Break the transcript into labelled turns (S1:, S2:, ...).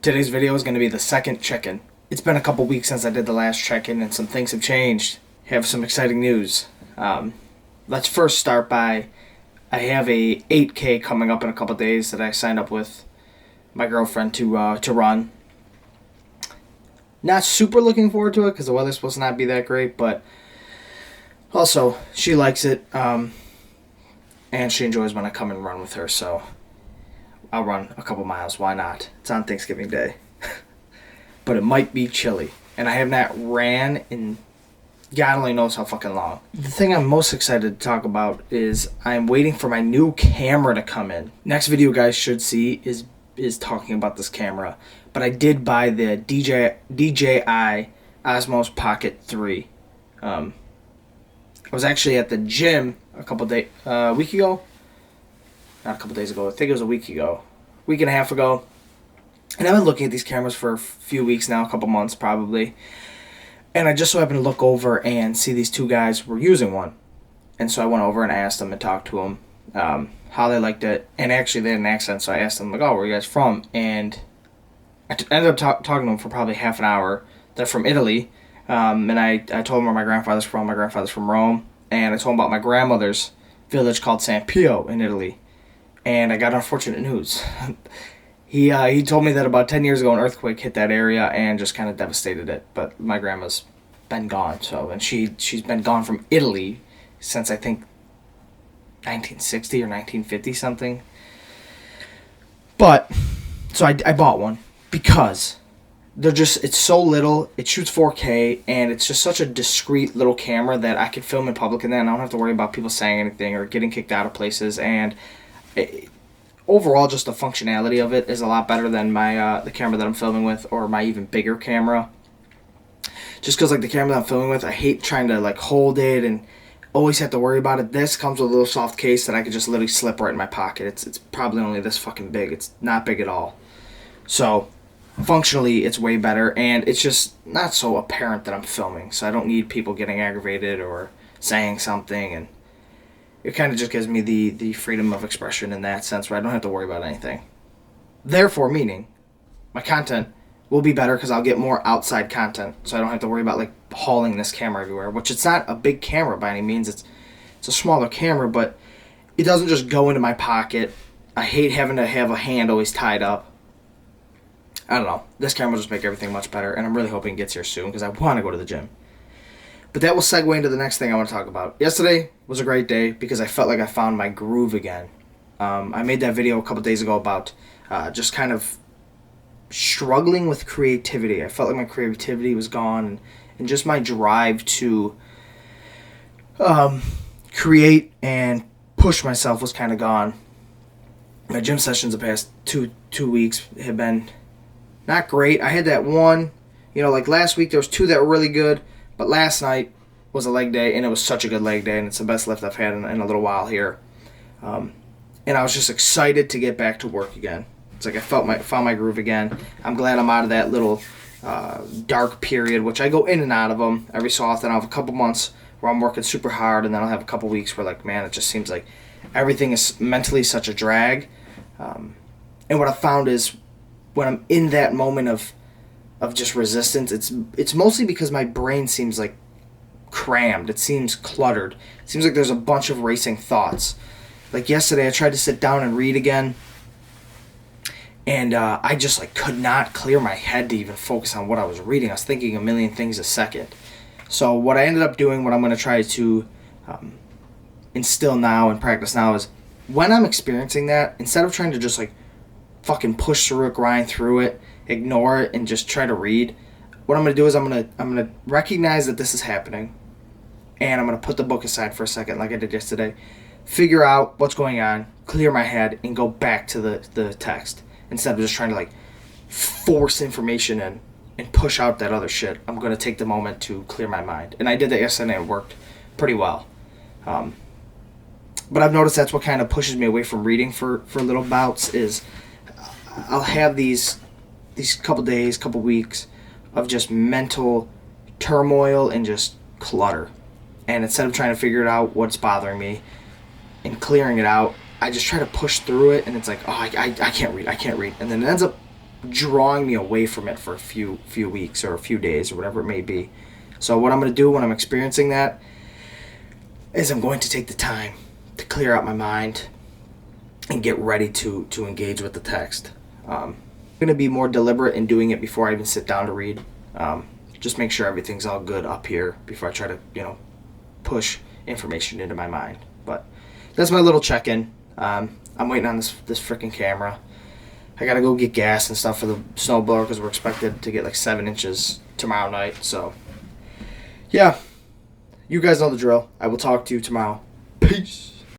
S1: Today's video is going to be the second check-in. It's been a couple weeks since I did the last check-in and some things have changed. Have some exciting news. Let's first start by I have a 8K coming up in a couple days that I signed up with my girlfriend to run. Not super looking forward to it because the weather's supposed to not be that great, but also she likes it and she enjoys when I come and run with her, so I'll run a couple miles. Why not? It's on Thanksgiving Day. But it might be chilly. And I have not ran in God only knows how fucking long. The thing I'm most excited to talk about is I'm waiting for my new camera to come in. Next video you guys should see is talking about this camera. But I did buy the DJI Osmos Pocket 3. I was actually at the gym a week ago. Not a couple days ago. I think it was a week and a half ago. And I've been looking at these cameras for a few weeks now, a couple months probably. And I just so happened to look over and see these two guys were using one. And so I went over and asked them and talked to them how they liked it. And actually they had an accent, so I asked them, like, oh, where are you guys from? And I ended up talking to them for probably half an hour. They're from Italy. And I told them where my grandfather's from. My grandfather's from Rome. And I told them about my grandmother's village called San Pio in Italy. And I got unfortunate news. He told me that about 10 years ago an earthquake hit that area and just kind of devastated it. But my grandma's been gone, and she's been gone from Italy since I think 1960 or 1950 something. But so I bought one because it's so little, it shoots 4K, and it's just such a discreet little camera that I could film in public and then I don't have to worry about people saying anything or getting kicked out of places. And overall, just the functionality of it is a lot better than my the camera that I'm filming with, or my even bigger camera. Just because, like, the camera that I'm filming with, I hate trying to, like, hold it and always have to worry about it. This comes with a little soft case that I could just literally slip right in my pocket. It's probably only this fucking big. It's not big at all. So functionally, it's way better, and it's just not so apparent that I'm filming. So I don't need people getting aggravated or saying something, and it kind of just gives me the freedom of expression in that sense where I don't have to worry about anything. Therefore, meaning my content will be better because I'll get more outside content, so I don't have to worry about, like, hauling this camera everywhere, which it's not a big camera by any means. It's a smaller camera, but it doesn't just go into my pocket. I hate having to have a hand always tied up. I don't know. This camera will just make everything much better, and I'm really hoping it gets here soon because I want to go to the gym. But that will segue into the next thing I want to talk about. Yesterday was a great day because I felt like I found my groove again. I made that video a couple days ago about just kind of struggling with creativity. I felt like my creativity was gone, and just my drive to create and push myself was kind of gone. My gym sessions the past two weeks have been not great. I had that one, like last week there was 2 that were really good. But last night was a leg day, and it was such a good leg day, and it's the best lift I've had in a little while here. And I was just excited to get back to work again. It's like I found my groove again. I'm glad I'm out of that little dark period, which I go in and out of them every so often. I'll have a couple months where I'm working super hard, and then I'll have a couple weeks where, like, man, it just seems like everything is mentally such a drag. And what I found is when I'm in that moment of just resistance, it's mostly because my brain seems like crammed. It seems cluttered. It seems like there's a bunch of racing thoughts. Like yesterday, I tried to sit down and read again, and I just could not clear my head to even focus on what I was reading. I was thinking a million things a second. So what I ended up doing, what I'm going to try to instill now and practice now, is when I'm experiencing that, instead of trying to just fucking push through it, grind through it, ignore it, and just try to read, what I'm going to do is I'm going to recognize that this is happening, and I'm going to put the book aside for a second like I did yesterday, figure out what's going on, clear my head, and go back to the text instead of just trying to force information in and push out that other shit. I'm going to take the moment to clear my mind, and I did that yesterday and it worked pretty well. But I've noticed that's what kind of pushes me away from reading for little bouts is I'll have these couple days, couple weeks of just mental turmoil and just clutter. And instead of trying to figure it out what's bothering me and clearing it out, I just try to push through it, and it's like, oh, I can't read. And then it ends up drawing me away from it for a few weeks or a few days or whatever it may be. So what I'm going to do when I'm experiencing that is I'm going to take the time to clear out my mind and get ready to engage with the text. I'm going to be more deliberate in doing it before I even sit down to read. Just make sure everything's all good up here before I try to, push information into my mind. But that's my little check-in. I'm waiting on this freaking camera. I gotta go get gas and stuff for the snowblower because we're expected to get like 7 inches tomorrow night. So, yeah, you guys know the drill. I will talk to you tomorrow. Peace.